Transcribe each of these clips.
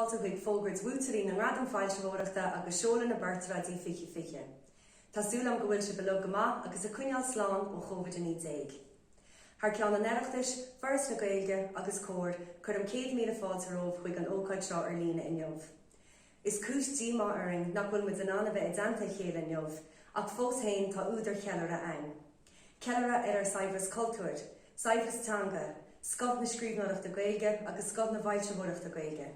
fáilte chuig Fógairt Bhuaiteoirí nGradam Foilsitheoireachta agus Seoladh na Phortráidí fiche. Tásúlam go bhfuil se beag go maith agus a cuineál sláán ó COVID-19. Thar ceann an oireachtais, fearras na Gaeilge agus cóir chuir 100,000 fáilte romh chuig an ócáid seo ar lína inniuh. Is cúis díma uring nach bhfuil muid an anna bheith danta chéile inniuh, ach fós hain tá údar cealara ein. Cealara ar saibhres cultúir, saibhres teanga, scod na Scríbhneoireachta Gaeilge agus scod na Bhuaiteoireachta Gaeilge.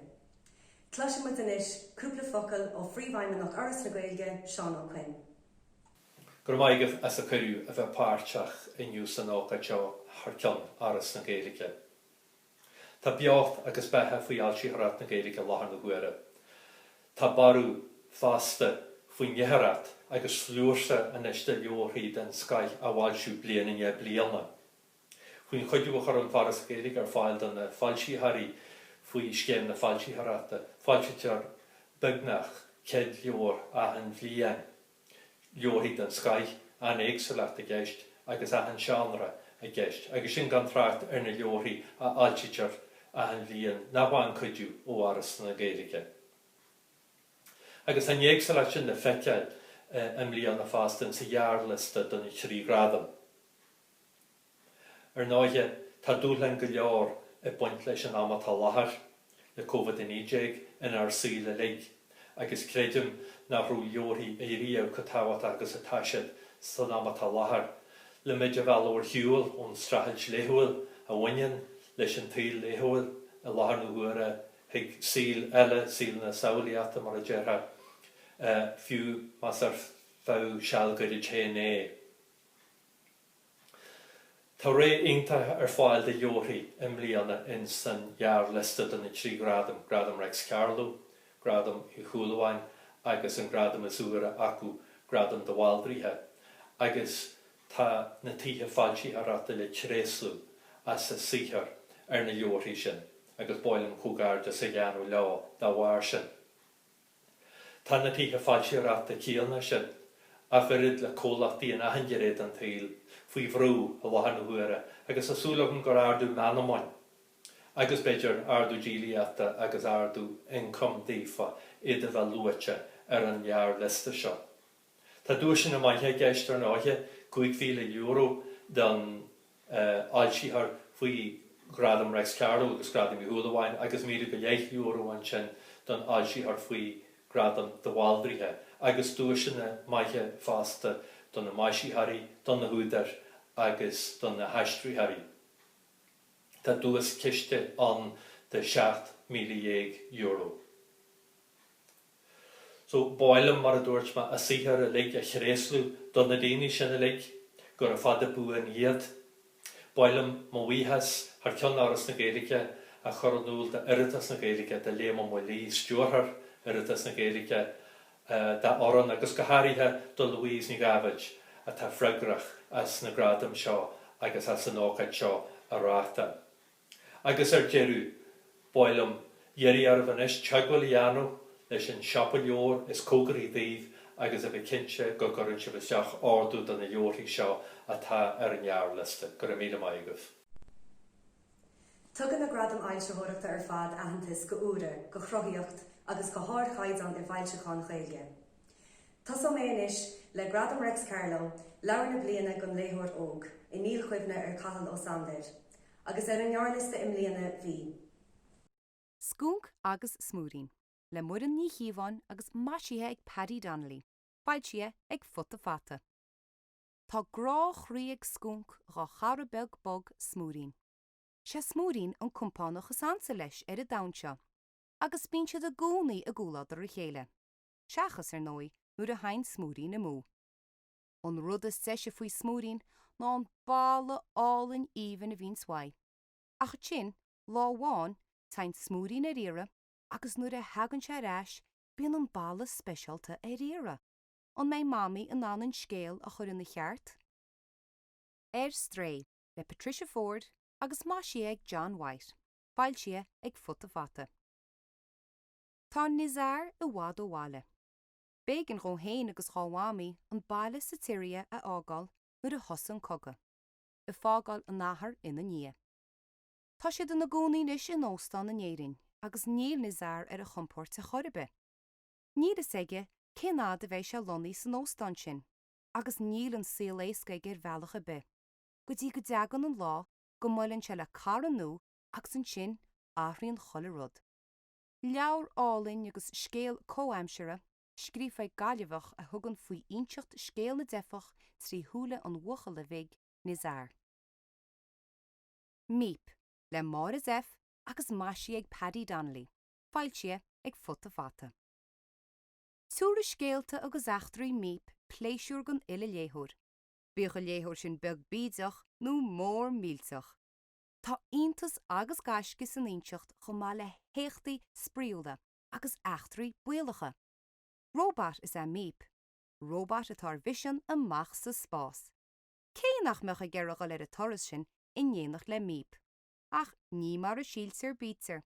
Cloisim muid inis cúpla focail ó phríomhaimneach áras na Gaeilge Seán Ó Cuinn. Gur maigah as a curú a bheith páirteach inniu san ócáid seo thar ceann áras na Gaeilge. Tá beocht agus bethe faoi Foilsitheoireachta na Gaeilge láthair na Ghuaire. Tá barú fásta faoi nGradam agus flúirsa an iste leorí den scail a bháilsiú blianaine bliana. Faoin chuidiú chur an bharas Gaeilge ar fáil den na Foilsitheoirí faoi scéim na Foilsitheoireachta. Foilsitheoir beagnach céad leor a an bblian. Leorí den scail an éagsúlacht a gceist agus a an seanra a gceist. Agus sin gan trácht ar na leorí a Foilsitheoir a an bblian na bhain chuidiú ó áras na Gaeilge. Agus an éagsúlacht sin na feiceáil an bblian na fástan sa ghearrlista don nGradam. Ar náithe tá dúlan go leor i buint leis an amatá láthair le COVID-19 in ar síle lig, agus creidim na rú leorí éirí go táhacht agus a taiisiid san amatá láthair le muid a bhealóir hiúil ón strathailt léthúil a bhainnean leis an taobh léthúil a láthair na Ghuaire ag síl eile síl na Seoladh mar a deartha fiú mas ar fáu seall go chéné. Tá ré ionta ar fáil de leorí im bliana in san ghearrlista don nGradam, Gradam Rex Carlo, Gradam i Chúlahhain agus an Gradam is uaire acu Gradam de Bhuaiteoirí, agus tá na títhe Foilsitheoireachta le tréaslú as sa saothar ar na leorí sin, agus bailim Fógairt sa gheanú lá dá bhhair sin. Tá na títhe Foilsitheoireachta cíalna sin a churid le cólachtaí an nGradam an taobh faoi bhrú a láthair na Ghuaire, agus asúlagn gur ardú meanamain, agus beidir ardú díliaachta agus ardú income dífa iad a bheith luaite ar an ghearrlista seo. Tá dúis sin maithe gceist ar náithe €5,000 don Foilsitheoir faoi Gradam Rex Carlo agus Gradam i Chúlahhain agus €1,000 an sin don Foilsitheoir faoi Gradam de Bhuaiteoirí, agus dúis sin maithe fásta don na Foilsitheoirí, don na Húdar agus don na Haistritheoirí. Tá dúas ciste an de €7,000. So bailim mar a dúirt ma a saothar a lig a chréaslú don na daoine sin a lig gur a fada buan iad. Bailim má bhuíthas thar ceann áras na Gaeilge a chur an úl de iritas na Gaeilge de léam mo lí stúrthar iritas na Gaeilge da oran agus go háirithe do Louise ní Gaeilge a tá freigrach as na Gradam seo agus as an ócáid seo a ráachta. Agus ar dearú bailim dhéirí ar bhanis teagháil ianú leis an seapa leor is cógarí daobh agus a bheith cinse go gcuireann si bheith ardú don na leorí seo atá ar an ghearrlista gur a míle maigah. Tugann na Gradam Foilsitheoireachta ar fad aitheantas go úra, go chrothíocht agus go háir chaidan i bhailseachán Gaeilge. Tás mé inis le Gradam Rex Carlo leabhar na bliana gon léthúir óg i níl chuimhne ar cahall ó Sandair, agus ar an ghearrlista imbliana bhí. Scunk agus smúrin, le muireann ní chiomháin agus maisithe ag Paddy Donnelly, bailte ag fut a fata. Tá grách riag scunk gá chara beg bog smúrin. Se smúrin an compánach a sansa leis ar a damseo, agus bíonn siad a gúnaí a gúladar a chéile. Seachas ar nói nuair a hain smúrin na mú. An rud is seise faoi smúrin ná an bála álainn íomhan a bhín swaid. Ach sin, láháin, tain smúrin ar ire, agus nuair a hagann sé rais, bíonn an bála speisialta ar ire. An mé mami an annan scéal a chur in na cheart. Stré le Patricia Ford agus maisí ag John White, bailte ag fut a fata. Tá nizar a bhád ó bháile. Bégan go héin agus cháhámi an baile sa tíria a ágáil nuair a thosan coga. I fágáil an náthair ina ní. Tá siad an na gcónaí is in óstán na néirin agus níl nizar ar a chumport a chorbe. Níl is aige cé nád a bheith se lonnaí san óstan sin, agus níl an síl éisca gur bhealach a be. Go dtí go deagan an lá go mailann se le car an nó agus an sin áthraíonn chola rud. Leabhar álainn agus scéal cóamseire, scríbhneoirí Gaeilge a thugann faoi inseacht scéal na deifeach trí thúla an mhuachal a bheith nizar. Míp, le mar is F agus maisí ag Paddy Donnelly, Foilsitheoireachta ag Phortráidí. Túra scéalta agus achtraí míp pléisiúr gon ile léthúr. Bíocha léthúr sin beag bídeach nó mór mílteach. Tá iontas agus gaisce san inseacht go má le héachtaí spríolda agus achtraí bualacha. Róbát is a míp. Róbát atá vision amach sa spás. Cé nach mecha gearracha le a toras sin in dhéanach le míp. Ach ní mar a síltear bítear.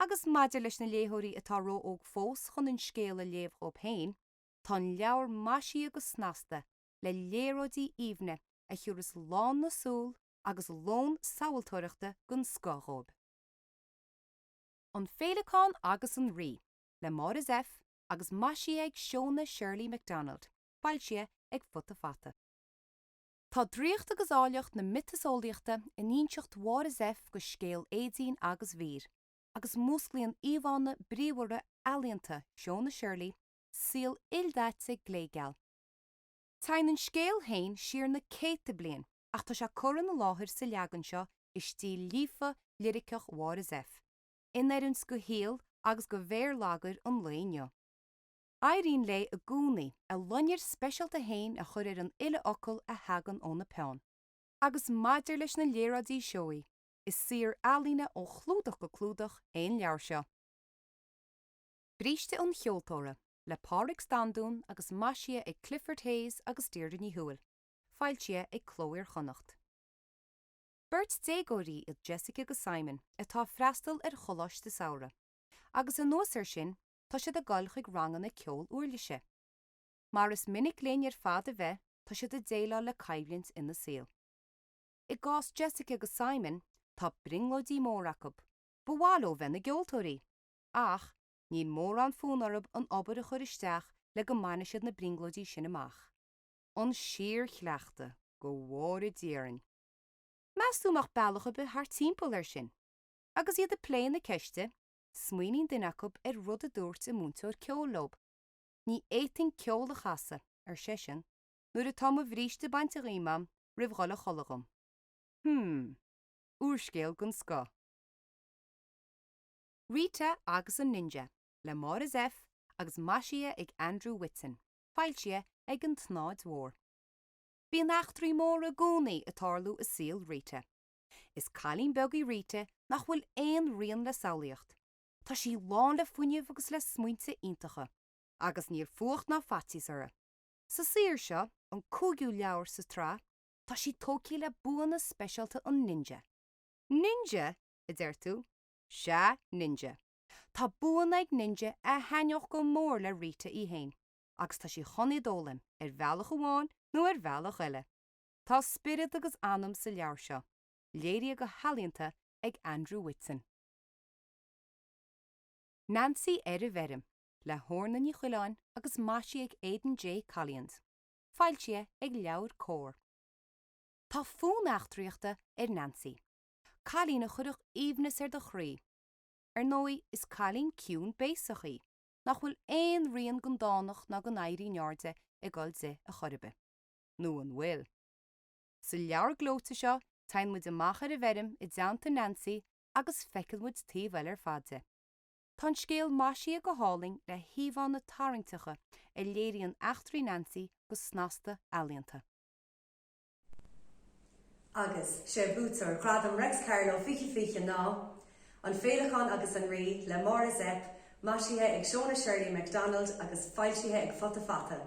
Agus maidir leis na léthúirí atá ró óg fós chun in scéal a léamh ó péin, tá leabhar maisí agus snasta le léróidí íomhne a churas lán na súl agus lón Foilsitheoireachta gon scáthóib. An féileáin agus an rí, le mar is F agus maisí ag Seoladh Shirley MacDonald, Foilsitheoireachta ag Phortráidí. Tá dríocht agus áileacht na mitasólaíochta in inseacht mhar is F go scéal éadaín agus bhír, agus músclaíonn íomhána bríomhara ealaíonta Seoladh Shirley síl ildáite gléigeal. Táinn an scéal hain siar na céta bliain, ach tá se cuireann na láthair sa leagan seo is tí lífa liricach mhar is F. Inéireann go héal agus go bhéir lágar an léineo. Éiríonn le a gúnaí a lonneir speisialta hain a chur ar an ile ocail a hagan ó na peann. Agus maidir leis na léireadaí seoí, is siar ealaíne ó chlúdach go clúdach éon leabhar seo. Bríste an cheoltóra, le Pádraig Standún agus maisí ag Clifford Hayes agus Deirdre Ní Thuail, Foilsitheoireachta ag Chlóir Chonacht. Bhuaiteoirí ag Jessica go Simon atá freastal ar choláiste saora, agus an nóir sin tá siad a Gaeilge ag rangan na ceol uirlise. Mar is minic léinn ar fad a bheith tá siad a déile le caibhlint ina síl. I gás Jessica go Simon tá bringlóidí mór acab, bhuailó bheith na geoltóirí, ach níl mór an fún orb an obair a chur isteach le go maine siad na bringlóidí sin amach. An siar chleachta go mhór díorann. Measúach bailach be haar timppel ar sin. Agus iad a pléin na ceiste, smuoinín den acab ar rud a dúirt a múntóir ceolóib. Ní éitin ceol a chasa ar sesin, nuair a tom a bhríste baint a rímam ribhghola cholagam. Úrscéal gon scá. Rita agus an ninja, le mar is F agus maisí ag Andrew Whitson, Foilsitheoireachta ag an tnáid mhór. Bhí an achtraí mór a gúnaí a tarlú a síl Rita. Is cailín begaí Rita nach bhfuil éon rion le saolaíocht. Tá sí lán le fuinneamh agus le smuointe iontacha, agus níor fuacht ná fatís ara. Sa sír seo, an cúgiú leabhar sa trá, tá sí tócaí le buanna speisialta an ninja. Ninja, i d deir tú? Se ninja. Tá buanna ag ninja a thaineoch go mór le Rita í hain, agus tá sí chonaí dólam ar bhealach amháin nó ar bhealach eile. Tá spirit agus anam sa leabhar seo, léirí go halaíonta ag Andrew Whitson. Nancy ar a bherim, le hórna ní chuileáin agus maisí ag Aidan J. Collians, Foilsitheoireachta ag leabhar cór. Tá fúnachtraíochta ar Nancy. Cailín a chuireach íomhnas ar do chrí. Ar nói is cailín ciún béisachaí, nach bhfuil éon rion gon dánach ná gon éirí nearde ag Gaeilge a chorbe. Nó an bhfuil. Sa leabhar glóta seo, tain muid amach ar a bherim i dteannta Nancy agus feiceil muid taobh ar fada. Tá scéal maisí a go háling le híomhán na tarringtacha a léirí an achtraí Nancy go snasta ealaíonta. Agus sé bútar nGradam Rex Carlo fiche ná, an féileáin agus an rí le mar is F, maisíthe ag Seoladh Shirley MacDonald agus Foilsitheoireachta ag Phortráidí.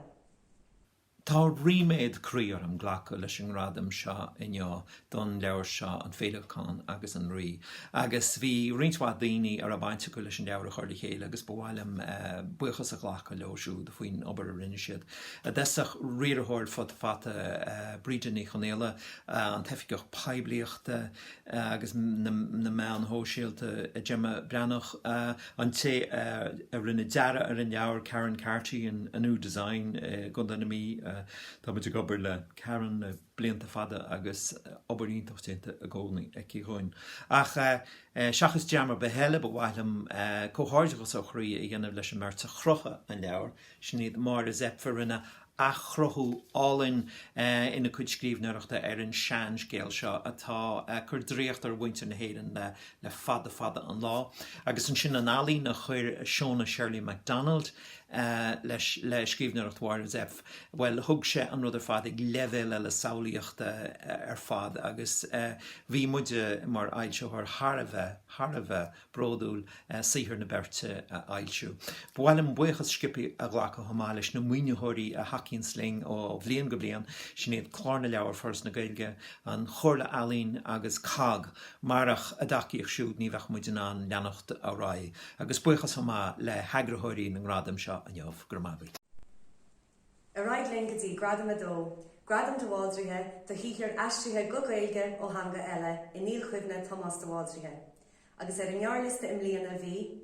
Tá riméid críar am ghlacha leis an nGradam seo inniu don leabhar seo an féileachán agus an rí. Agus bhí rintmhaith daoine ar a bainte go leis an leabhar chuirla chéile agus bhhailm buchas a ghlacha leosú de faoin obair a rinne siad. Deasach riarthóir fod fata brídeanna chonéile an tefigeach pebliachta agus na meán hóisialta a Gemma Brannach an té a rinne deara ar an leabhar Karen Carty an new design gondanamí tá muid gobar le Karen blianta fada agus obairíntachtínta a gcónaí ag cíghóin. Ach seachas deamar behéile bhhailm cóthaideachas ó chrí a dhéanamh leis an márta chrocha an leabhar sníad mar a zepfar rinne a chrochú álinn ina chuid scríbhneoireachta ar an seans Gaeilge seo atá chur dríocht ar bhainte na héireann le fada an lá. Agus an sin an alí na chuir Seoladh Shirley MacDonald le scríbhneoireacht War Zeph. Well, thug sé an rud ar fad ag leibhéile le saolaíochta ar fad agus bhí muide mar ailseo ar Tharbheith bródúil saothar na berte ailseo. Bhhailm buchas scipi a ghlacha chomá leis na muoinethirí a hacíonn sling ó bhbliain go bliain snéad clárna leabhar fors na Gaeilge an chorla alín agus cag marach a daciíoch siúd ní bheith muid an leannacht a rá. Agus buchas chomá le heagraitheoirí na nGradam seo an jobh gramabhaid. A raid linkatí gradam a dó, gradam de Bhuaiteoirí do híchar aistrithe go Gaeilge ó hanga eile in níl chuimhne Thomas de Bhuaiteoirí. Agus ar an nearliste im líana bhí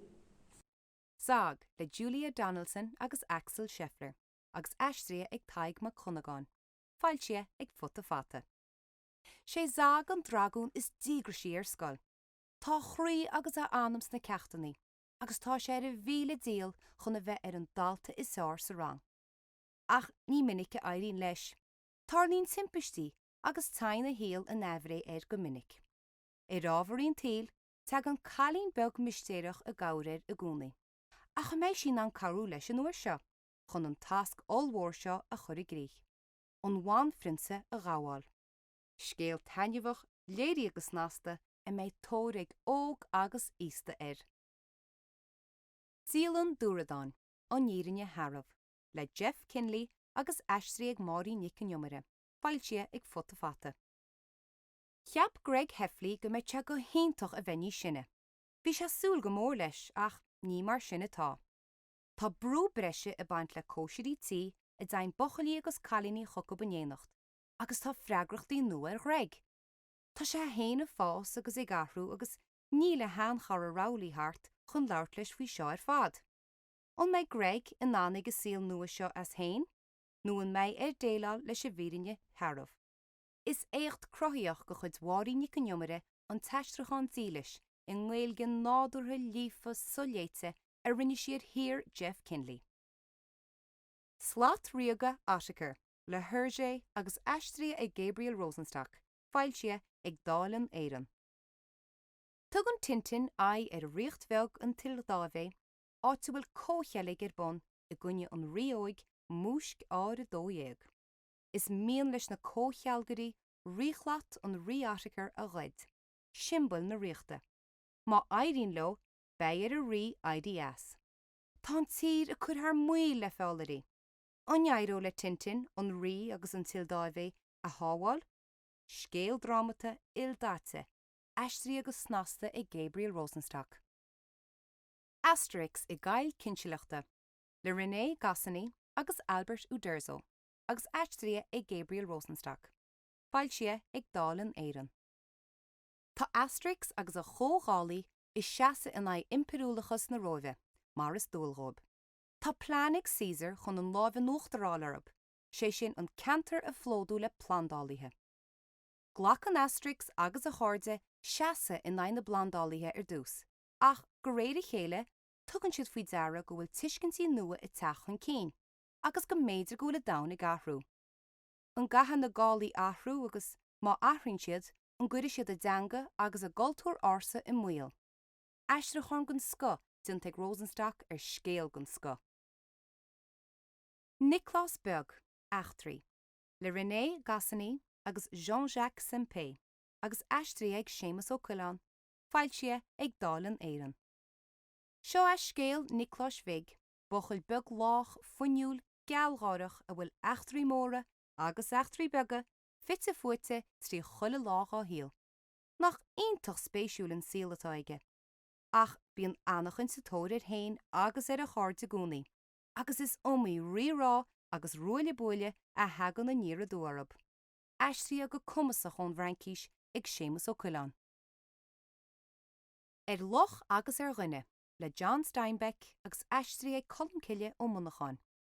Zag le Julia Donaldson agus Axel Scheffler, agus aistria ag taig ma Conagán, Foilsitheoireachta ag futta fata. Sé zag an dragún is dígra sí ar scoil. Tá chrí agus a anams na ceachtaní, agus tá sé ar a bhíle díal chun a bheith ar an dalta is sár sa rang. Ach ní minic a éiríonn leis. Tarlíonn timpistí agus tain a héal a nefré ar go minic. I rábharíonn tíl, teag an chalín beg mistéireach a gabhréir a gúnaí. Ach méid sin an carú leis an uair seo, chun an tasc allmhór seo a chur i gcrích. An bhain frinsa a ghabháil. Scéal tainneamhach, léirí agus násta a méid tóraigh óg agus ísta air. Sílan dúradán, an nírinne Harrah, le Jeff Kinley agus aistrí ag Máirí Nic an Iomara, Foilsitheoireachta ag futta fata. Cheap Greg Heffley go méid te go héintach a bhainní sinne. Bhí sé súil go mór leis ach ní mar sinne tá. Tá brú breise a baint le cóisiirí tí a dain bochalí agus chalíní choca banéanacht, agus tá freagrachtaí nua ar Greg. Tá sé héana fás agus ag athrú agus ní le hán char a rálaí hart chun labhart leis faoi seo ar fad. An méid Greg in nána go síl nua seo as hain, nó an méid ar déileáil leis a bhírinne Harrah. Is écht crothaíoch go chud Máirí Nic an Iomara an teistrachán dílis in Gaeilge nádúrtha lífa soléite a rinne siad hir Jeff Kinley. Slát riaga áiticear le Hergé agus aistrí ag Gabriel Rosenstock, Foilsitheoireachta ag dálan éireann. Tug an tintin ai ar riocht bheag an tildávé áit bhfuil cóchealaigh ar bon i gcuine an rióig múisc áir a dóéag. Is mian leis na cóchealgarí riochlaat an riáiticear a ghaid, simbol na riochta. Má éiríonn leo beir a rí IDS. Tá tír a chur thar muil le fáilearí. An le tintin an rí agus an tildávé a hábháil, scéal drámata ildáte, aistrí agus snasta ag Gabriel Rosenstock. Asterix i Gaeilge Cinseileachta, le René Goscinny agus Albert Uderzo, agus aistrí ag Gabriel Rosenstock, Foilsitheoireachta ag dálan éireann. Tá Asterix agus a chógálaí is seasa in aghaidh impiúlachas na róimhe, mar is dúilróib. Tá plánig Caesar chun an láimhe nuachtarál arab, sé sin an cantar a flódú le plandálaithe. Ghlach an Asterix agus a cháirde seasa in aghaidh na plandálaithe ar dús, ach go réir chéile tugann siad faoi deara go bhfuil tuiscintí nua i teach chun cín, agus go méidir go le dam ag athrú. An gaithe na gálaí athrú agus má athrainn siad an gcuidir siad a deanga agus a gcultúr ársa i mbaol. Aistrachán gon sco dinteag Rosenstock ar scéal gon sco. Nicolas Beg, achtrií, le René Goscinny agus Jean-Jacques Sempé, agus aistrí ag Séamus Ó Cuileán, Foilsitheoireachta ag dálan éireann. Seo a scéal Nicolas Beg, bochail beg lách fuinniúil geallghárach a bhfuil eachtarí móra agus eachtarí bega fitte fuite trí chuile lách á híal. Nach ionintach spéisiúil an síl atá aige. Ach bíon annachan sa tóir hain agus a cháirte gúnaí, agus is omí rirá agus ruaile buile a hagan na níra dúarab. Aistrí a go cumasach ón bhrancíis ag Séamus ó Cuileán. Loch agus rinne, le John Steinbeck agus aistrí ag colmcille ó Monacháin,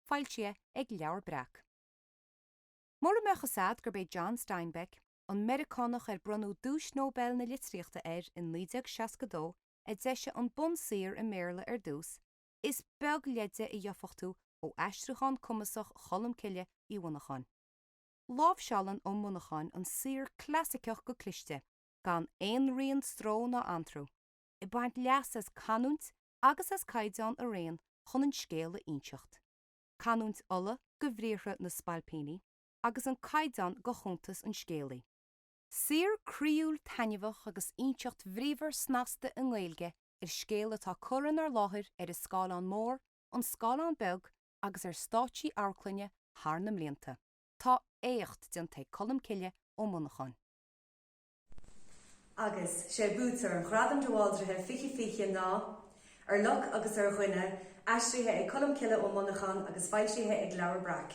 Foilsitheoireachta ag leabhar brach. Mór a mechasad gur bé John Steinbeck, an Americánach brunú dúis Nobel na litríochta in 1962 deise an bun sir i méle dús, is beg leide I dheofachtú ó aistriúchan cumasach colmcille I Monacháin. Lábhsealan ó Monacháin an sir clasiciach go cliste, gan éon rion stró ná antrú. I baint leas as canúnt agus as caiidán a réon chun an scéal inseacht. Canúnt ulla go bhríochra na spalpíní, agus an caiidán go chuntas an scéalaí. Sir críúil tainmhach agus inseacht bhríomhar snasta an Gaeilge scéal atá curann ar láthir is scáilán mór, an scáilán beg agus státí airclainne thar na mblianta. Tá éacht den te colmcille ó Monacháin. Agus sé bútar an nGradam dohaldrathe fiche ná, ar loch agus ar chuine, aistrithe ag colmcille ó Monacháin agus Foilsitheoireachta ag leabhar brach.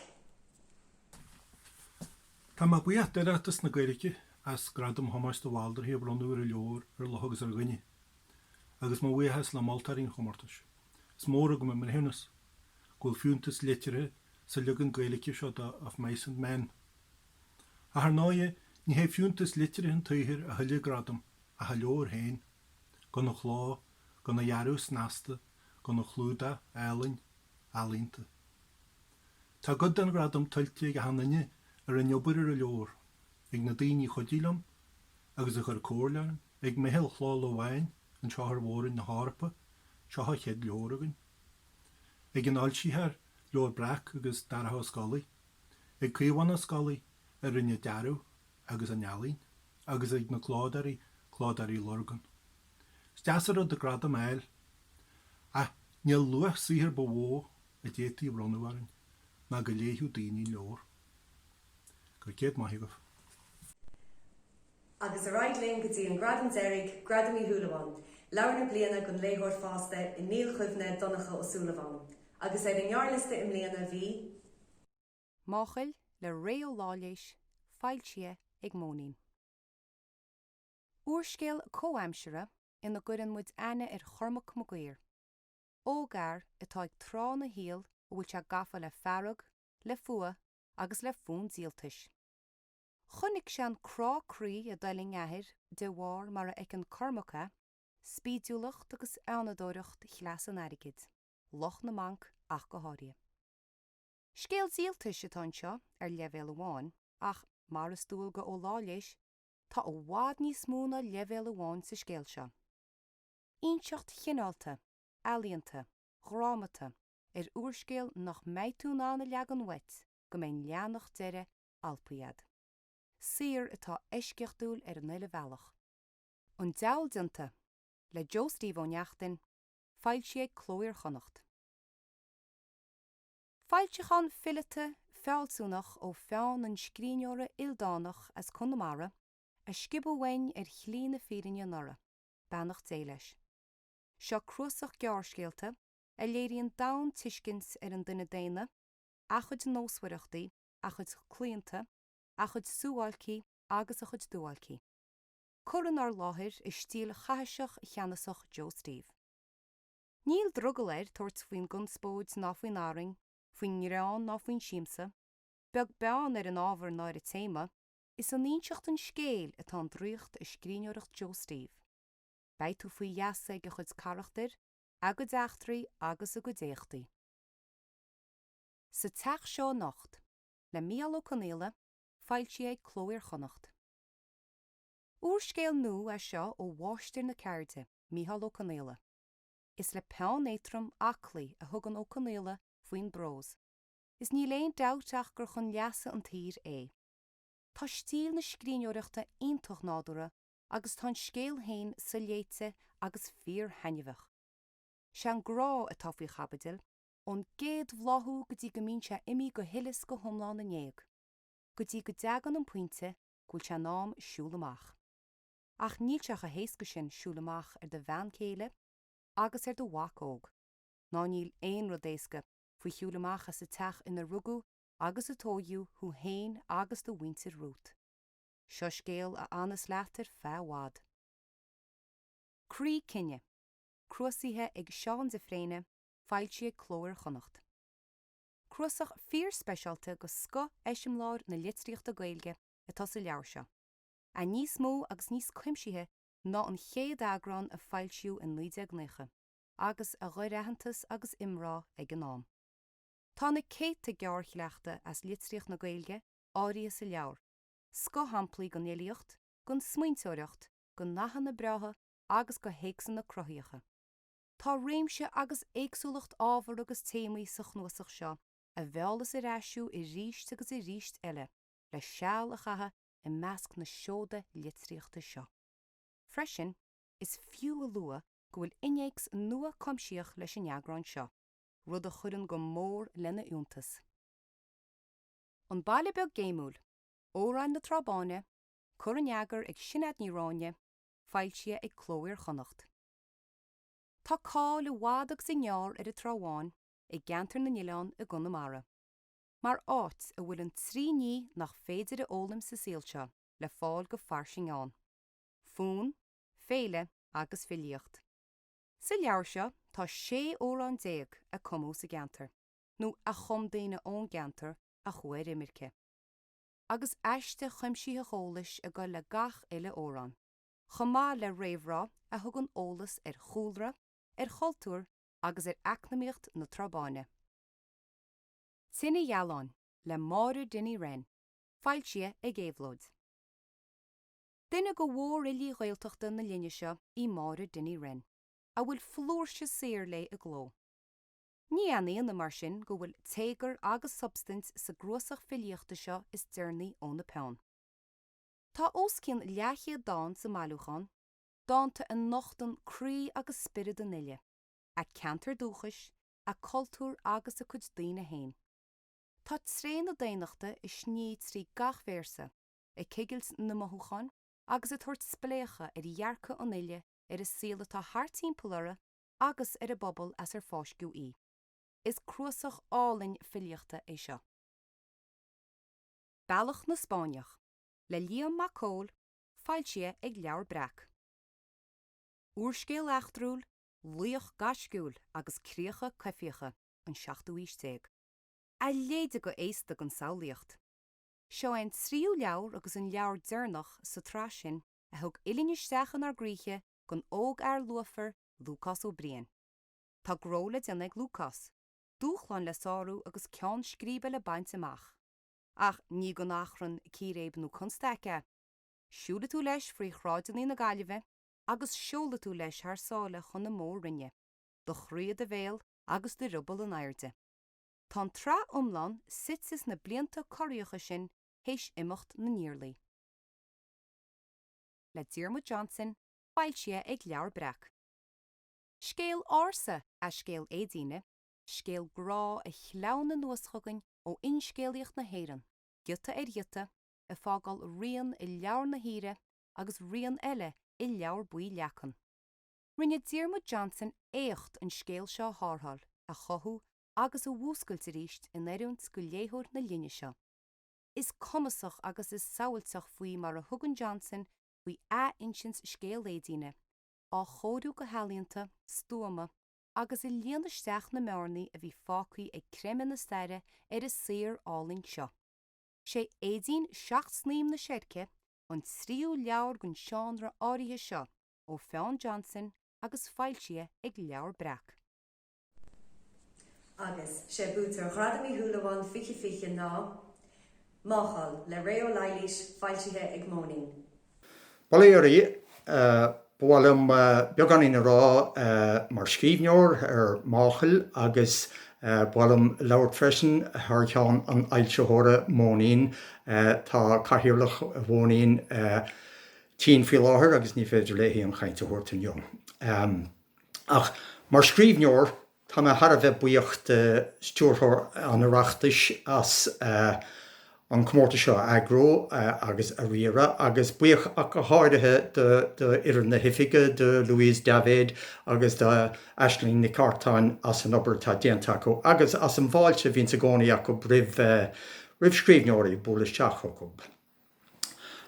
Tá má Bhuaiteoirí na Gaeilge as nGradam thomas dohaldrathe bronnú ar leor ar loch agus ar gine. Agus má bhuaithas le maltarín chomartas. Is mór go mar hinnas, gúil fiúntas litire sa lugan Gaeilge seo of mice and men. A haar náide ní hé fiúntas litire an tuithir a thuile nGradam a leor hain, go na chlá, go na jarú snasta, go na chlúda, ealainn, alínta. Tá god an nGradam tuilte ag hananne ar an jobar ar leor, ag na daoine chodílam, agus a chur cóirleán, ag mehil chlá le bhain, an seothar mhórin na hárpa, seothar chéad leoragan. Ag an alsíthar leor brach agus dartha scalaí, ag cíomhana scalaí ar rinne dearú agus an ealainn, agus ag na cládarí lorgan. Steasar de nGradam eil, a níl luach síhir ba bhó a détaí bronnúharin, na go léithú daoine leor. Gur céad maithigah. Agus a ráid léon go dtí an nGradam deireadh Gradam I Thuailmháin, leabhar na bliana gon léthóir fásta I níl chuimhne donacha ó Seoladh. Agus ag an nearliste I mbliana bhí Máchail le réoláléis Foilsitheoireachta ag mónín. Uorscéal cóamsere ina gcuireann muid aine ar chormach mo gaoir. Ógar atá ag trá na híal ó bhfuil se gafa le fearrag, le fua agus le fún díaltais. Chonnig se an crá-crí a dailing ahir de bhár mar ag an cormacha, spídúlacht agus anadóireacht chleas an airigid, loch na manc ach go háirithe. Scéal díaltais atá seo ar leibhéal amháin, ach mar is dúil go óláléis, tá ó bhád níos múna leibhéal amháin sa scéal seo. Inseacht chinálta, ealaíonta, ghrámata ar uorscéal nach méidtún ána leagan wet go mbeidh leanach deire alpaiad. Sir atá eisceachtúil ar an uile bhealach. An dealdanta le Joe Steve ó neachtain, Foilsitheoireachta chlóir chonacht. Foilsichan fillete fealsúnach ó feann an scríbhneoirí ildánach as Connemara, a scibhhain ar chlína fírinne nora, bannach déileis. Seo cruasach gearscéalta, a léiríonn dán tuiscint ar an duine déine, a chud nóshuireachtaí, a chud clíonta, a chud súáilcí agus a chud dúáilcí. Curann ar láthir is stíl chaiseach cheannasach Joe Steve. Níl drugal tuairt faoin gunspóid ná faoin áring, faoin nGradam ná faoin síomsa, beag beán ar an ábhar náir a téma, is an inseacht an scéal atá an dríocht a scríbhneoireacht Joe Steve. Beidh tú faoi dheasa go chud charachtar, a go deachtarí agus a go déachtaí. Sa teach seo nacht, le míal ó Conéile, Foilsitheoireachta chlóir chonacht. Uorscéal nu a seo ó bháistir na cairde, Mícheál Ó Conéile. Is le peann éitrim aclaí a thugann Ó Conéile faoin brós. Is ní léon dabhtaach gur chun leasa an tír é. Tá stíl na scríbhneoireachta ionintach nádúra agus tá scéal hain sa léite agus fíor hainmhach. Se an grá atá faoi chabadil, On géad bhláthu go dtí go mbíonn imi go hiilis go hiomlán na néag. Go dtí go deagan an puinte gúil se nám siúlamach. Ach níl seach a héas go sin siúlamach de bhean céile agus de mhac óg. Ná níl éon rud éasca faoi siúlamach sa teach ina rugú agus a tógiú thu héin agus do bhainte rút. Seo scéal a anas leatar feabhád. Crí cinne. Cruasíthe ag Seán de Fréine, Foilsitheoireachta chlóir chonacht. Cruasach 4 speisialta go sco eisimláir na litríochta Gaeilge atá sa leabhar seo. A níos mó agus níos cuimsithe ná an chéad agrán a foilsiú in 19 agus a ghoirehantas agus imrá ag an nám. Tá na céite gearchleachta as litríocht na Gaeilge áirí sa leabhar. Sco hamplaí go néalaíocht, gon smaointeoireacht, go nachan na bratha agus go héagsan na crothaíocha. Tá réimse agus éagsúlacht ábhar agus téamaí sa chnuasach seo a bheallas a ráisiú i ríist agus i ríist eile, le seall a chatha i measc na seoda litríochta seo. Freisin is fiú a lua go bhfuil inéags nua comsíoch leis an neagrán seo, rud a chuireann go mór lena úntas. An baile beag géimúil, óráin na trábáine, chur an neagar ag sinead níráine, Foilsitheoireachta ag chlóir chonacht. Tá cáil i bhádach sa ngeall ar a trábháin ag geantar na Níleán a Gunamara. Mar áit a bhfuil an 3 ní nach féidir a ólam sa síolseo le fáil go farsingán. Fún, féile agus filíocht. Sa leabhar seo tá 6 órán 10 a cumú sa geantar, nó a chum daoine ón geantar a chuir imirce. Agus eiste chuimsíthe chólis a go le gach ile órán. Chomá le réimhrá a thugann ólas ar chúlra, ar chultúr agus ar eacnamaíocht na trábáine. Tine Ealáin le máidir duine ren, Foilsitheoireachta ag éhlóid. Duine go mhór ilí Gaeltachta na linne seo í máidir duine ren, a bhfuil flúirse séir le a gló. Ní aíon na mar sin go bhfuil téagar agus substance sa grúasach filíochta seo is dearnaí ón na peann. Tá oscin leachiad dáin sa mailúchan, dáanta an nochtan crí agus spirid an ile, a ceantar dúchais, a cultúr agus a cuid daoine hain. Tá tréan na daonachta is sní trí gach versa, i cigils na mothúchan agus a thuirt spléacha ar dhearcha an ile ar is síla tá hartín polara agus ar a bobbal as ar fáisciú í. Is cruasach álainn filíochta é seo. Bealach na Spáineach, le Liam Macól, Foilsitheoireachta ag leabhar brach. Uorscéal achtrúil, luoch gascúil agus críocha caifíocha an 16. A léide go éasta an saolaíocht. Seo ein 3 leabhar agus an leabhar dearnach sa trás sin a thug ilinisteach an ar gríthe gon óg ar luafar Lucas ó Brian. Tá gróla deannaigh Lucas, dúchláin le sáú agus ceann scríbe le baint amach. Ach ní go nachrann círéib nó constaice. Siúla tú leis faoi chráideannaí na Gaillimhe agus seola tú leis thar sála chun na mór rinne, do chríad a bhéal agus de rubbal an airde. Tá trá umlán sitsis na blianta choíocha sin héis imimecht na níorlaí. Le Diarmuid Johnson, Foilsitheoireachta ag leabhar brach. Scéal ása a scéal éadaine, scéal grá a chleann na nuaschugainn ó inscéalaíocht na héireann, giota ar giota, a fágáil rian i leabhar na híre agus rian eile i leabhar buí leachan. Rinne Diarmuid Johnson éocht an scéal seo thárthall a chothú agus a bhúscailte ríist in éireann go léithúir na linne seo. Is cumasach agus is saoilteach faoi mar a thugann Johnson faoi insins scéal éadaine, á chódú go healaíonta, stúama, agus i líonaisteach na mearnaí a bhí fácaí ag creimime na staire ar is saor álainn seo. Sé éadaín 7 sníam na seirce an 3 leabhar gon seanra áirithe seo ó Feann Johnson agus Foilsitheoireachta ag leabhar brach. Agus sé bútar nGradam í thuúlaháin fiche ná, máchail le réo leilís Foilsitheoireachta ag móning. Bhuaiteoirí, bhuailm beagán rá mar scríbhneoir ar máchail agus bhuailm leabhar freisin thar ceann an ailseóra mónaín tá caitheoirlach bhónaín tín fí láthair agus ní féidir léthaí an chainte thuirta inniu. Ach mar scríbhneoir tá har bheith buocht stúrthór an Oireachtais as an cummórta seo agró agus a riara agus buoch ach go háirithe de idir na hifiige de Louise David agus de Aisling na Cartáin as an obair tá déanta acu agus as an bháilte bhín sa gcónaí acu rih scríbhneoirí búlaisteach acu.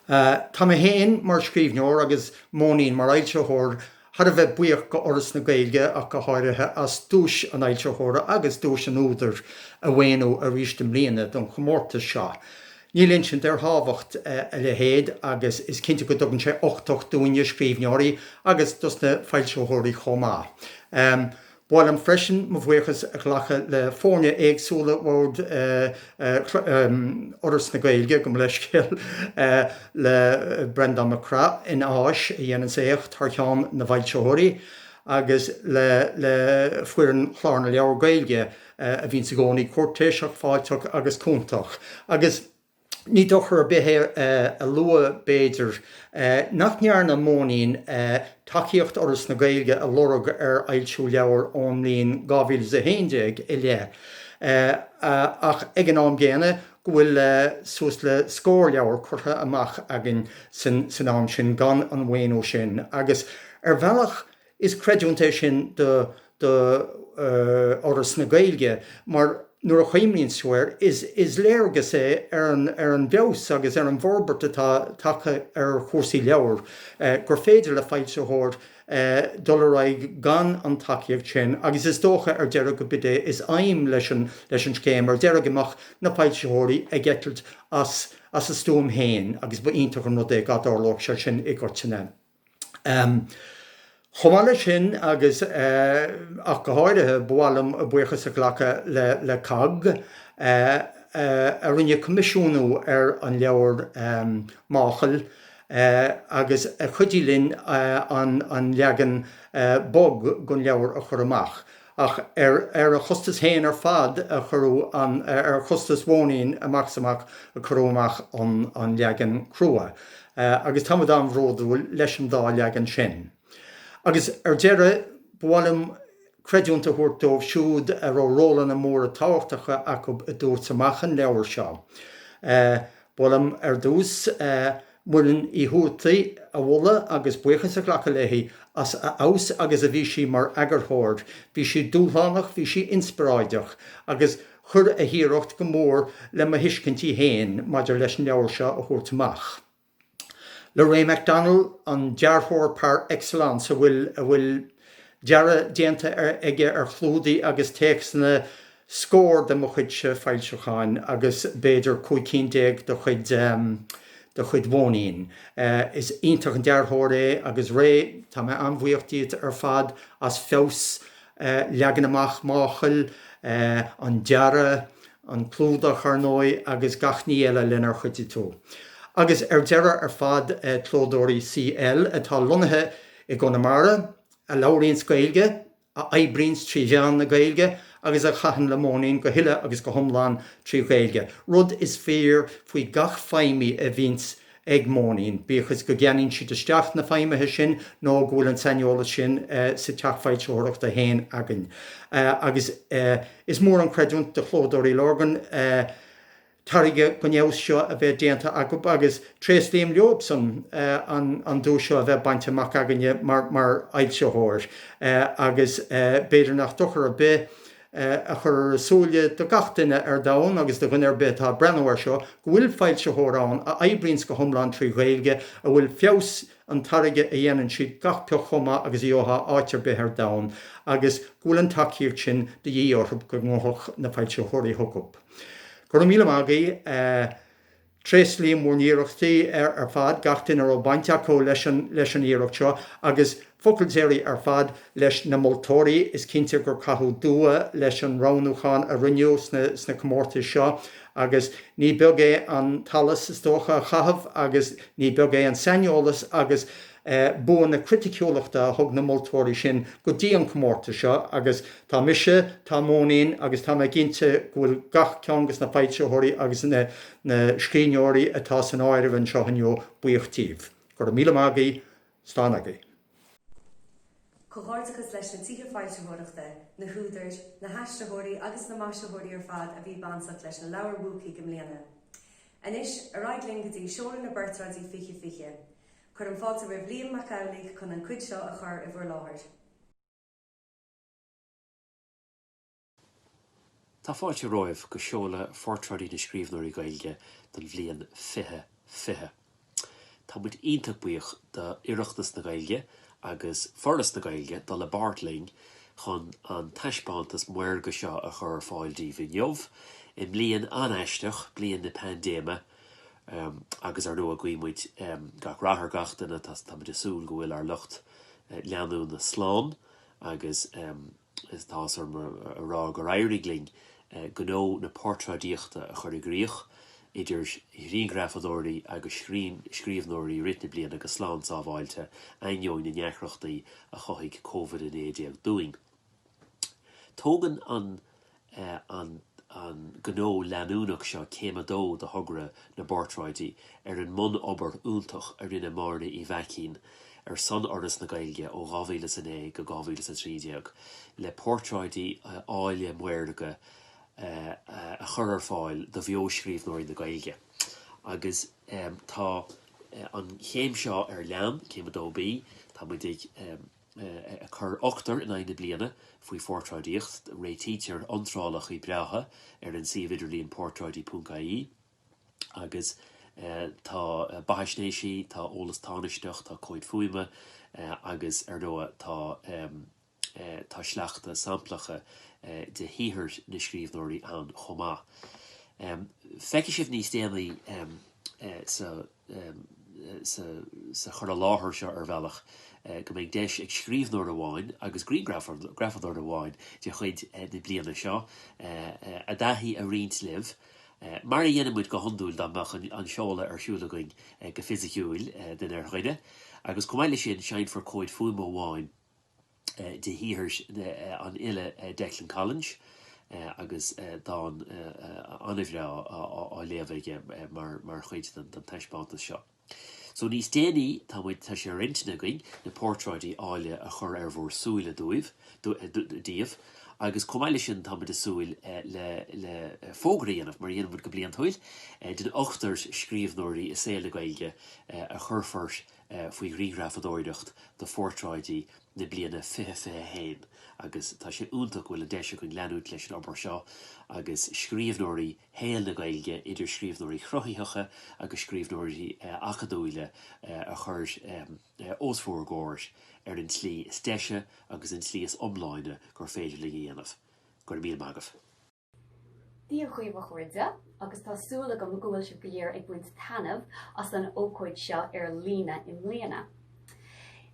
Tá mé héin mar scríbhneoir agus mónín mar ailteóir har bheith buoch go oras na Gaeilge ach go háirithe as dúis an ailteóra agus dúis an údar a bhhainú a rístim líana don chomórta seo. Níl sin ar hábhacht a le héad agus is cinnte go dogann sé 8 dúine scríbhneoirí agus dus na feilteóirí chomá. Bháil an freisin mo bhuichas a ghlacha le fórne éagsúla bhór oras na Gaeilge go leiscéil le Brenda Macra in áis a dhéanaan séocht tar teán na bhailteóirí agus le fuireann chlána leabhar Gaeilge a bhín sa gcónaí cuairtéiseach fáilteach agus cúntaach. Agus ní dochar bethe a lua béidir nach nearna mónín takeíocht oras na Gaeilge a lorg ar ailsiú leabhar ón líon 2011 i le. Ach ag an am géine go bhfuil suas le scór leabhar curtha amach agin san am sin gan an bhhainú sin. Agus ar bhealach is creidúnta sin de oras na Gaeilge, mar nuair a chaimlíonn suair is léargus é ar an beos agus ar an bhorbert atá take ar chósaí leabhar gur féidir le feilteóir dul raig gan an takeíocht sin agus is dócha ar deire go bidé is aim leis an scéim ar deire amach na feilteóirí a gceitlilt as a stúm héin agus ba ionintach an rud é gadárlóg se sin i gcuirteanna. Chomáile sin agus ach go háirithe bhuailm a buchas a ghlacha le cag a rinne comisiúnú ar an leabhar máchail agus a chudílinn an leagan bog gon leabhar a chur amach. Ach ar a chustas héin ar fad a churú ar chustas bhónaín amachsamach a churúmach an leagan crua. Agus tamad an bhródúil leis an dá leagan sin. Agus ar deire bhuailm creidúnta thuirtómh siúd ar rólan na móra tábhachtacha acu a dúirt amach an leabhar seo. Bhuailm ar dús muireann í thuairtaí a bhla agus buchas a ghlacha léthaí as a aus agus a bhí si mar agarthóir, bhí si dúlhánach, bhí si inspiráideach agus chur a híocht go mór le ma hiiscintí héin maidir leis an leabhar seo a thuirt amach. Le Ray McDonald an dearthóir par excellence a bhfuil deara déanta ige ar chlúdaí agus téachsanna scór de mo chuid se feilseáin agus béidir 15 de chuid bhónaín. Is ionintach an dearthóir é agus ré tá me anmhaíochtaíad ar fad as fés leagan amach máchail an deara an clúdach ar nói agus gachní eile lenar chuidí tú. Agus ar deire ar fad clódóirí CL atá lonathe i Connemara, a labhraíonn Gaeilge, a éibrionn tríbhean na Gaeilge, agus a chaitheann le mónaín go huile agus go thomláin trí Gaeilge. Rud is fér faoi gach feimí a bhíns ag mónaín, bíchas go gceannaíonn siad isteach na feimithe sin nó ghfuil an sainneola sin sa teachfeilteoireachta a héin agan. Agus is mór an creidúnt de chlódóirí lorgan tarige go neamh seo a bheith déanta acu agus Tréis Liam Leobson an dúis seo a bheith bainte amach aganne mar ailseóir agus béidir nach dochar a bit a chur súile do gachtainine ar dán agus do gunnar bit tá brennhar seo go bhfuil feilseórán a éibrionn go thomláin trí Gaeilge a bhfuil feos an tarige a dhéanann siad gach peoch chuma agus íotha áitir bit ar dán agus bhfuil an takeíocht sin de dhíorthb go ngóthach na feilseóirí thucup. Gur míle mágaí Tréis Liam mór níireachtaí ar fad gachtain ar ó bainteachó leis an íireacht seo agus focailtéirí ar fad leis na moltóirí is cinnte gur cathú dua leis an ránúcháin a rinneú sna comórta seo agus ní beag é an talas is dócha a chahabh agus ní beag é an sainneolalas agus buan na criticeolaachta thug na moltóirí sin go dtí an comórta seo agus tá mise, tá mónaín agus tá me cinnte bhfuil gach ceangas na feilteóirí agus na scríbhneoirí atá san áirimh seo hanneó buíochtíomh. Gur míle mágaí, stánagaí. Chomhairteachas leis na tíre Foilsitheoireachta, na húdairt, na haisteóirí agus na maisteóirí ar fad a bhí bansach leis na leabhar bhuachaí go mbliana. Anis, a raid lingotí Seoladh na Phortráidí fiche. Chur an fáilte ribh Liam mac Gaeilge chun an cuid seo a chur i bhur láthir. Tá fáilte roimh go seoladh Phortráidí na Scríbhneoirí Gaeilge den bhliain fiche. Tá muid ionach buíoch de iireachtas na Gaeilge agus forras na Gaeilge dá le bartling chun an taispántas muirge seo a chur Foilsitheoirí bhíneomh in bbliain anaisteach bbliain na pandéma agus ar nó a gcuimmuid gach rathair gachtainna tá muid asúil go bhfuil ar lucht leanú na slán agus is tá a rá go éirigling gnó na Phortráidíochta a chur i gcríoch idir nGradam agus Scríbhneoirí ritne blian agus slán sábháilte ainneoin na neachreachtaí a choigh COVID-19 dúing. Tógan an gnó leanúnach seo céimadó de thugra na Phortráidí ar an mun obair últach ar rinne marna i bhecín ar son ordas na Gaeilge ó 2009 go 2013 le Phortráidí áile muirge a chur ar fáil do bheo Scríbhneoirí na Gaeilge. Agus tá an chéim seo ar lean céimadó bí tá muid ag a chur 8 in aine bliana faoi Phortráidíocht réitítear antrálach i breatha ar an Idirlíon Phortráidí.ie agus tá baisnéisi tá ólas tánisteach tá coid fuime agus ar nó tá sleachta samplacha de híthir na Scríbhneoirí an chomá. Feice sibh níos déanaí sa chur a láthair seo ar bhealach go mbeidh deis ag Scríbhneoirí amháin agus Grafadóir amháin de chuid na bliana seo a dahí a riint libh. Mar a dhéanamid go honúil dáach an seoladh ar siúla going go fisiciúil den ar chuide, agus cumáile sin sein for coid fuim amháin de híthir an ile Declan College agus dá anmhrá á léamhaige mar chuid den taispántas seo. So níos déanaí tá muid tá sé rintna going na Phortráidí áile a chur ar bhór súile díobh, agus cumáile sin tá muid asúil le Fógairt mar dhéanamh go bliain thuil den 8 Scríbhneoirí is éile Gaeilge a churfort faoi nGradam de Phortráidí na bliana fiche hain agus tá sé úntaach bhfuil a deise chun leanút leis an obair seo agus Scríbhneoirí héal na Gaeilge idir Scríbhneoirí chruthaitheacha agus Scríbhneoirí achadúile a chur osfórgóir ar an slí is deise agus an slí is omláine gur féidir le dhéanamh. Gur míl magah. Díobh chuomh chuirde agus tásúla go mgóil se go dhéir ag buint tanmh as an ócóid seo ar lína in mbliana.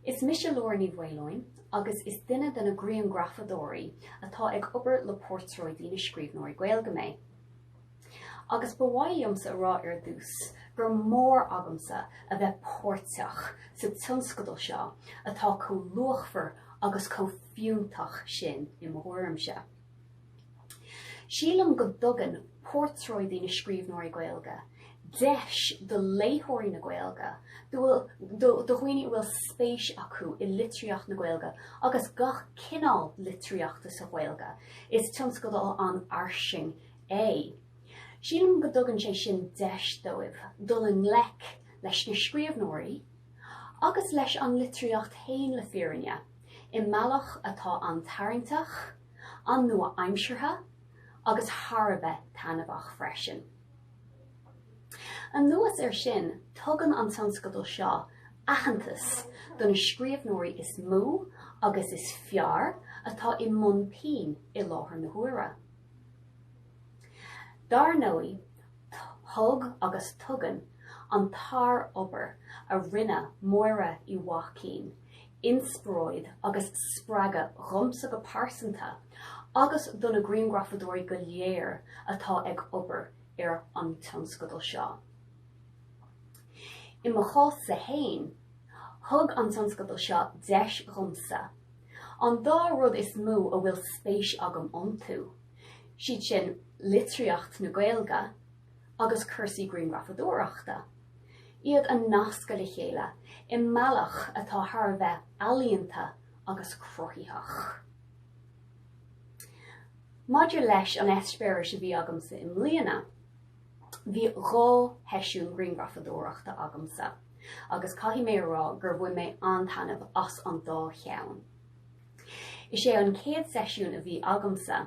Is mis lorní bhfuilóin agus is duine den na Grian Grafadóirí atá ag obair le Phortráidí na Scríbhneoirí Gaeilge mé. Agus bhhaidheamsa rá ar dús gur mór agamsa a bheith pórteach sa tionscadal seo atá có luachfar agus có fiúntach sin I mhuairimse. Sílam go dogan Phortráidí na Scríbhneoirí Gaeilge, deis do léithirí na Gaeilge, do chuoine bhfuil spéis acu I litríocht na Gaeilge agus gach cinál litríochta sa Gaeilge is tionscadal an airsing é. Sílam go dogan sé sin deis dóibh dul an lec leis na Scríbhneoirí agus leis an litríocht hain le fírinne I mealach atá an tarintach, an nua aimsirtha agus Harbeh tanmhach freisin. An nuas ar sin tugan an tionscadal seo achantas don na Scríbhneoirí is mú agus is fear atá I mun pín I láthair na huaire. Dar nóí thug agus tugan an tar obair a rinne móire I bhacín, inspróid agus spraga romsa go pásanta agus don na Grian Grafadóirí go léir atá ag obair ar an tionscadal seo. I mo chás sa hain, thug an tionscadal seo deis romsa. An dá rud is mú a bhfuil spéis agam ontú. Siad sin litríocht na Gaeilge agus cursaí Grian Grafadóireachta. Iad an nasca le chéile I mealach atá Harbeh alíonanta agus crothaíthach. Maidir leis an eispéir se bhí agamsa im mbliana, bhí rá heisiún Scríbhneoireachta agamsa, agus caithfí mé rá gur bhfuil mé antainmh as an dá cheann. Is sé an céad seisiún a bhí agamsa,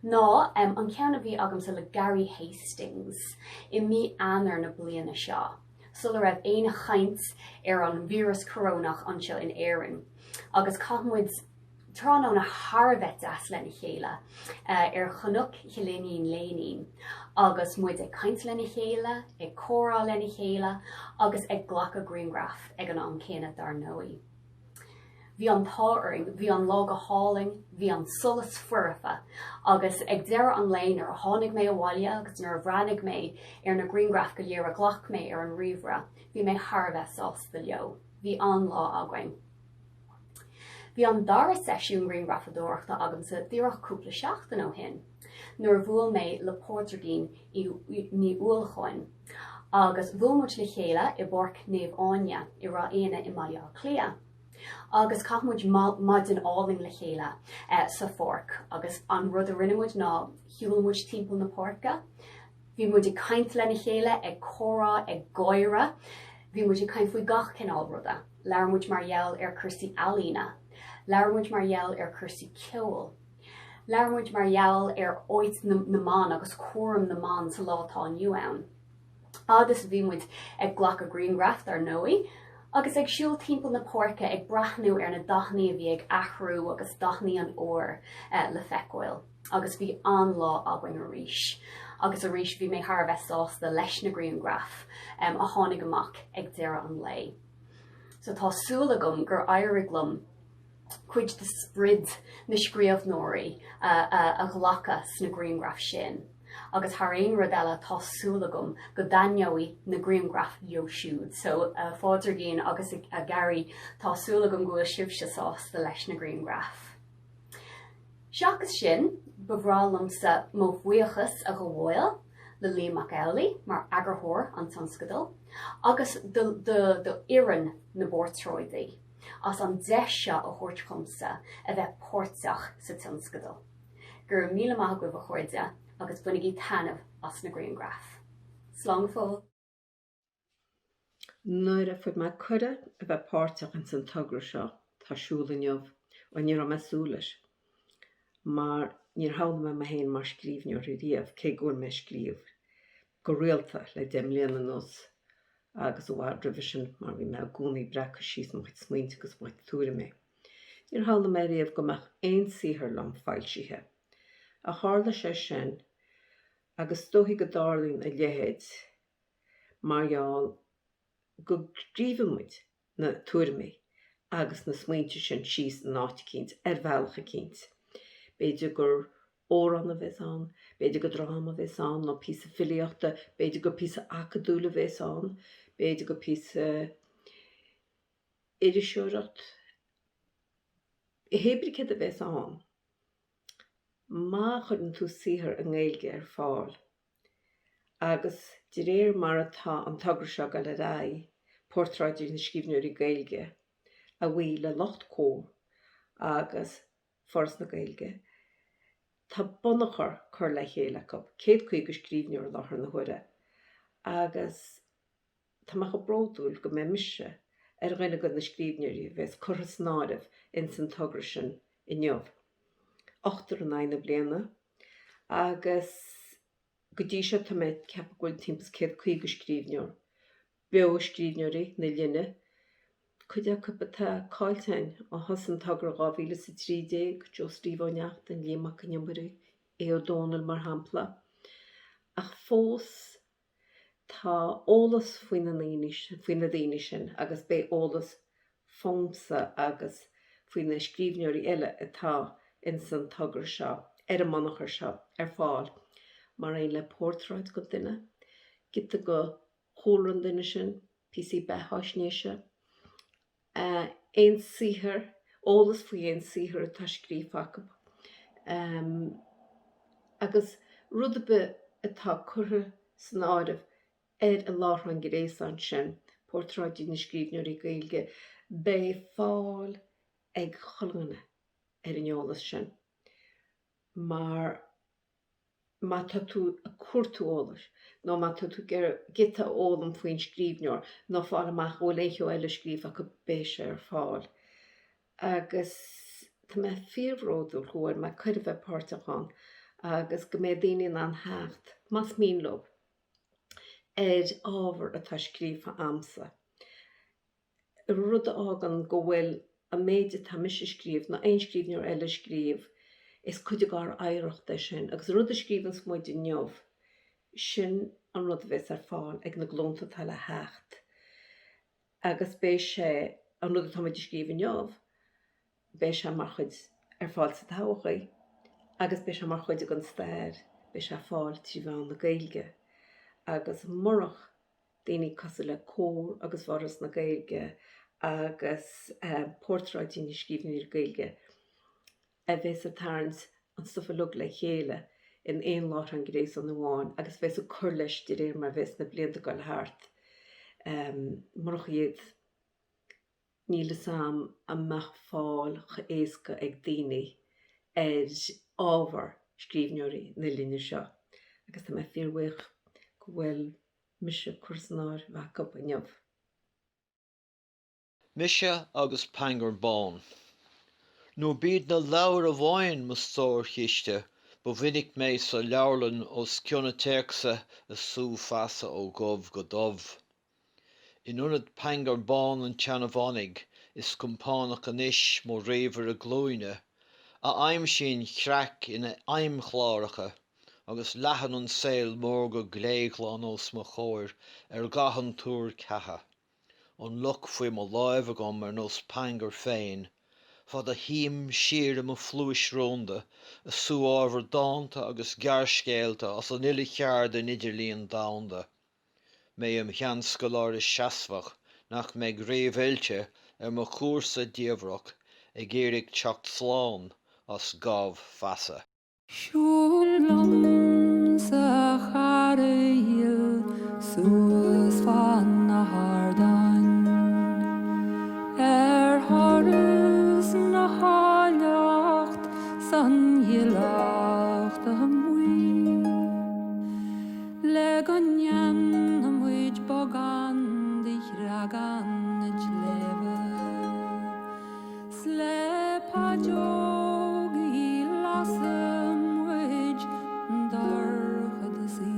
ná an ceann a bhí agamsa le Gary Hastings I mí anar na bliana seo. So le raibh éine chaint ar an vírus corónach anseo in éireann, agus caithmuid trán na Harbheith as lena chéile ar chonuk chelénín lénín, agus muid ag caint lena chéile, ag córá lena chéile, agus ag ghlacha Greengraf ag an céine dar nóí. Bhí an táing, bhí an lága háling, bhí an solas fuirifa, agus ag deire an léin ar a tháinig mé bháile agus nuair bhreanig mé ar na Greengraf go léir a ghlach mé ar an riomhra, bhí mé Harbheith sás do leo, bhí an lá againn. Bhí an dara seisiún Scríbhneoireachta agamsa díreach cúpla seachtain ó hin, nuair bhuail mé le Phortráidí ní uailchain, agus bhuail muid le chéile I borc Naomh Áine I rá aine I maiá clia. Agus caithmuid mud an áling le chéile sa forc, agus an rud a rinnemuid ná hiúlmuid timpeall na Pórca. Bhí muid I caint lena chéile ag córá ag Gaeilge, bhí muid I caint faoi gach cinál ruda, learmuid mar gheall ar cursaí alína, learmuid mar gheall ar cursaí ceoil, learmuid mar gheall ar oit na man agus cuaram na man sa látá nniu ann. Agus bhí muid ag ghlacha Greengraf ar nóí, agus ag siúil timpeall na Pórca ag brathnú ar na daithní a bhí ag athrú agus daithní an óir le feicáil, agus bhí an lá againn arís. Agus arís bhí mé Harbheith sás de leis na Greengraf a tháinig amach ag deire an lei. So tásúla gom gur éirigh liom chuid de sprid na Scríbhneoirí a ghlachas na Greengraf sin. Agus th aon rud eile tásúla gom go dainneoí na Greengraf leo siúd. So Fóilsitheoireachta agus a Gary tásúla gom go sibse sás de leis na Greengraf. Seachas sin, bhrálamsa mó bhuiachas a go bhfuil le líamach eolaí mar agarthóir an tionscadal, agus do iran na Phortráidí, as an deise a thuirtchumsa a bheith pórteach sa tionscadal. Gur míle maith go bh chuirde agus bunig í tainmh as na Greengraf. Slán fóil. Nuair a fuid me cuire a bheith pórteach an san tugra seo tásúla neamh ó níor am mesúlais. Mar níor hála me héin mar scríbhneoirí riamh cé gúin me scríomh go rialta le déim léana nos agus bhhar drivisin mar bhí me gúnaí brecha síos mo chuid smaointe agus muid túra mé. Níor hála me riamh go meach aon saothar lam foilsithe. A tharla sé sin agus dóthaí go dárlainn a léhéid margheall go gríomhamuid na túra mé agus na smaointe sin síos an áit cinnt bhealcha cinnt. Beidir gur óran a bheits an, beidir go drama bheits an, nó písa filiachta, beidir go písa acadúla bheits an, beidir go písa irisisiúireacht. I hébricad a bheits an, má chudann tú saothar an Gaeilge ar fáil. Agus de réir mar atá an tagra seo go le rá, Phortráidí na Scríbhneoirí Gaeilge, a bhí le locht cór agus foras na Gaeilge. Tá bunachar chur le chéile go céad chuig go scríbhneoir láthair na huire, agus tá me go bródúil go mé mise ar rinne go na Scríbhneoirí bheits churas náibh in san tugra sin I neamh. 8 bliana, agus go dtí seo tá méid ceap gúil timpeall céad chuig go scríbhneoir. Beo scríbhneoirí na linne, chuide cuppa cáiltein ó thosan tugra 2013 jo Scríbhneoireachta an líamach an Nimberí é O'Donnell mar hampla. Ach fós tá ólas faoin na daoine sin agus bé ólas fómsa agus faoin na scríbhneoirí eile atá in san tugra seo ar an monachar seo ar fáil. Mar é le Phortráid go duine, gite go chóran duine sin, písaí betheisnéise. Ein saothar, ólas faoi ein saothar atá scríbhfacab. Agus rud be atá curtha san áireamh ar a láthain go rééis an sin, Phortráidí na Scríbhneoirí Gaeilge, bé fáil ag cholganna ar an eolas sin. Mar má tá tú a cuatú ólas, nó má tá tú gita ólam faoin scríbhneoir, nó fáil amach bhfuil éithio eile scríb a go béise ar fáil. Agus tá me fíorródú chuair me chuir bheith páirteachán, agus go mé daoine an heacht, mas mín lob, ábhar atá scríb a amsa. Rud ágan go bhfuil a méide tá mis scríb na ein scríbhneoir eile scríb, is cuide gar éireachta sin, agus rud a scríban smuid in neamh, sin an rud bheits ar fáil ag na glónta tá le heacht. Agus bé sé an rud atá muid scríb in neamh, bé sé mar chuid ar fáil sa táchaí, agus bé sé mar chuid ag an stair, bé sé fáil tí bhean na Gaeilge. Agus morach daoine cos le cór agus bharas na Gaeilge, agus Phortráidí na Scríbhneoirí Gaeilge, a bheits a tarns an stufa lug le chéile in éon láth an grééis an bháin, agus bheits a chur leis de réir mar bheits na blianta goil thart. Morach iad níle sam amach fáil éasca ag daoine ábhar scríbhneoirí na líne seo. Agus tá me fíorhuich go bhfuil mise cuasanáir bhaca a neamh. Mise agus pangur bán. Nó bíd na leabhar a bháin mo stóir chiiste, ba bhuinig mé sa leabharlann os cionna teachsa a sú feasa ó gobh go dubh. In unad pangur bán an teanmhanig is compánach anis mo réomhar a glóine, a aim sin chreic ina aimchláiricha, agus leathan an saoil mór go gléaghlán os mo chóir ar gahan túr cetha. An luc faoi mo láimh agam ar nos pangur féin, fad a hím siar am a flúis rónda, a sú ábhar dáanta agus gearscéalta as an uile cheard an idirlíon dáanda. Mé am chean scoláir is seasfach nach méid réamhhéilte ar mo chúrsa díomhrach ag éirigh teacht sláán as gábh feasa. Siúlam sa charaíl suas fan na hardain, Harris na háileacht san dhilacht a muí. Le ganyan na muid bogan dich ragan ich lebe. Sle pajogi lasem muid darcha da si.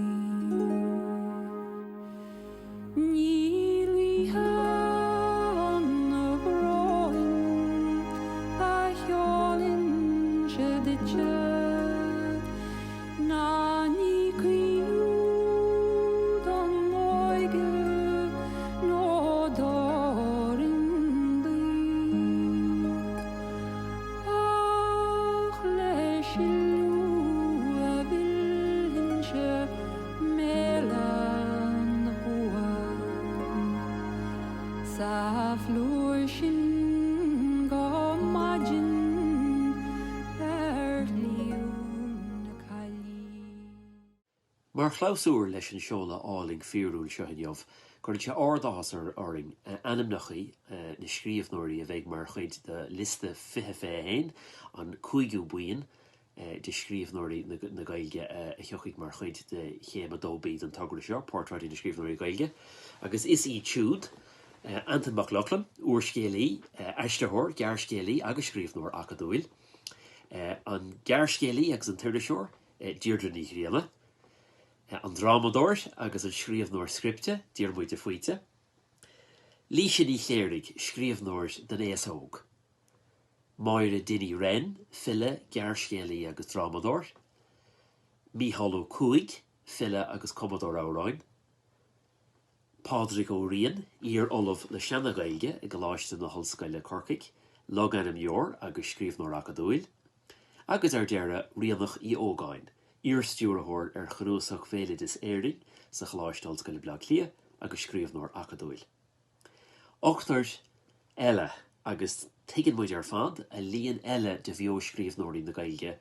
Mar chlásúr leis an seoladh áling fíorúil seo inniuh, chuir sé ardás ar oring anamnachaí na scríbhneoirí a bheith mar chuid de liste 25 an 5 buin de scríbhneoirí na Gaeilge a theochaigh mar chuid de chéim a dóbíd an tagra seo, Phortráidí na Scríbhneoirí Gaeilge. Agus is í siúd Anton MacLachlan, uaircéalaí, aisteoir, gearscéalaí agus scríbhneoir acadúil. An gearscéalaí agus an tuiriseoir, Deirdre ní Ghrianna. An dramadóir agus an scríbhneoir scripte, Diarmuid a Fuite. Líise ní chéirigh, scríbhneoir den éasóg. Máire Dinny Wren, fille, gearscéalaí agus dramadóir. Mícheál Cúig, fille agus commodór áráin. Pádraig Ó Rian, ír olaf le seanna Gaeilge ag goláiste na Hallscoile Corcaigh, Loganam Jór agus scríbhneoir acadúil. Agus ar deire rianach í ógáin, ír stúrathóir ar chrósach féilid is éirí sa choláiste Hallscoile Blag Lia agus scríbhneoir acadúil. Ochtart eile agus tuigean muid ar fad a líon eile de bheo scríbhneoirí na Gaeilge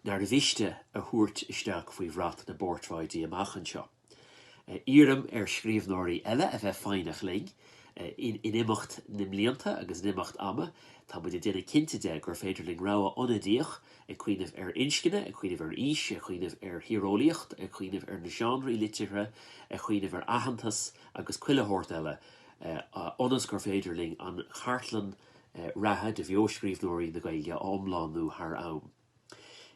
nar a bhiste a thuairt isteach faoi bhreat na Phortráidí amach anseo. Íram ar scríbhneoirí eile a bheith féinach ling in imimecht na mblianta agus in imimecht ama, tá muid déna cinnte de gur féidirling rá onadíoch a chuoineh inscinne, a chuoineh ís, a chuoineh hiróíocht, a chuoineh na seanraí litere, a chuoineh ahantas agus cuilehoirt eile onas gur féidirling an chartlan rathe de bheo scríbhneoirí na Gaeilge omláú haar am.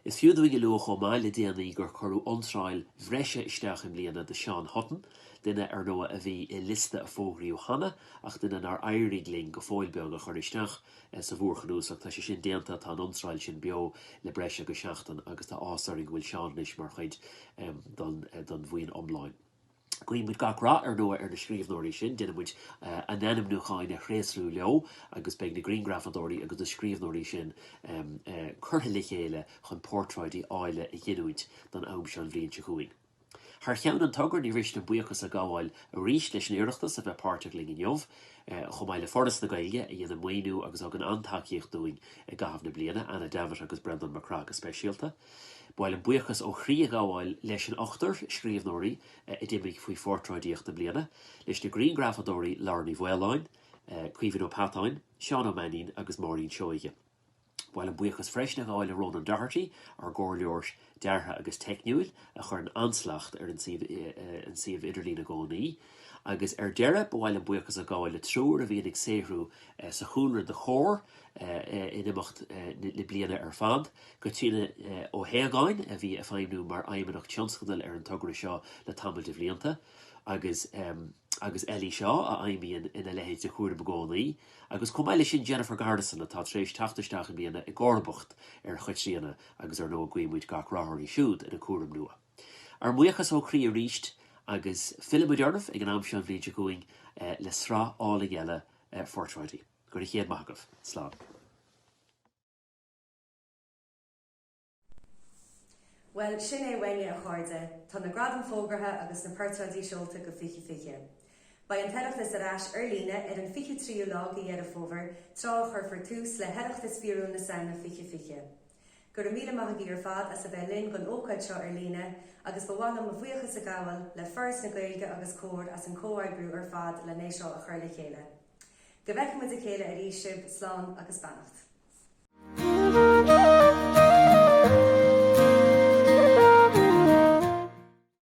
Is fiú doing luach ó máile déanaí gur chorú onsráil bhreise isteach im bliana de Sean Hutton, duine nua a bhí I liste a Fógairt Hanna, ach duine ar éirigling go fóilbeag a chur isteach sa bhuachanús ach tá sé sin déanta tá an onsráil sin beo le breise go seachtain agus tá ásaring bhfuil seanis mar chuid don bhuiin omláin. Gwein muid gach ra nua na scríbhneoirí sin, duine muid an enam nucháin a chréasrú leo agus beag na Greengrafadóirí agus na scríbhneoirí sin curtha le chéile chun Phortráidí áile I dhéanúid don am sean bhríonn chuin. Har cheann an tugur ní rist na buchas a gáháil a rís leis an iireachtas a bheith páirteach in jobh, chomáile fordas na Gaeilge a dhéanam muoinú agus ag an antaíocht doing a gahabh na bliana Anna David agus Brendan McCrack a speisialta. Bhil an buchas ó chrí a gáháil leis an ochtar scríbhneoirí I dimiigh faoi Phortráidíochta bliana, leis na Greengrafadóirí Lárnaí Bhuailín, Cuimhin ó Patáin, Seán Ó Manín agus Máirín Seoige. Bhil an buchas freisne gáil a Ronan Doherty ar gcóirleoirt deartha agus techniúil a chur an anslacht ar an siomh idirlína gcónaí, agus ar deire bhil an buchas a gáil le trúr a bhíon ag séhrú sa chúnra de chóir in imimecht le bliana ar fad, go tíine ó héagáin a bhí a féimnú mar aimimeach tionscadal ar an tugra seo le tamil de bblianta, agus Ellie seo a aimíonn ina lehéid de chuair begónaí, agus cumáile sin Jennifer Gardason atá trééis taftasteach bíana I gcóirbocht ar chuitríanana agus ar nó gcuimmuid gach rathirí siúd ina cuaram nua. Ar muochas ó chrí a ríist agus filmúdearnamh ag an am sean bhríonn chuing le srá ála eile Phortráidí. Gur chéad maithagah, slán. Well, sin é bhaine a cháirde, tá nGradam fógartha agus na Phortráidí seolta go fiche. Ba an teachtas arás ar líne ar an fiche tríú lága ar a fóbhar trá chur fortús le heachtas fiú na sana fiche. Gur a míle maithagí ar fad as a bheith linn gon ócaid seo ar líne agus bhhalam a bhuiachas a gáil le first na Gaeilge agus cóir as an cóhaidbrú ar fad le néisio a chuir le chéile. Go bheic muid a chéile a rísib, slán agus bannacht.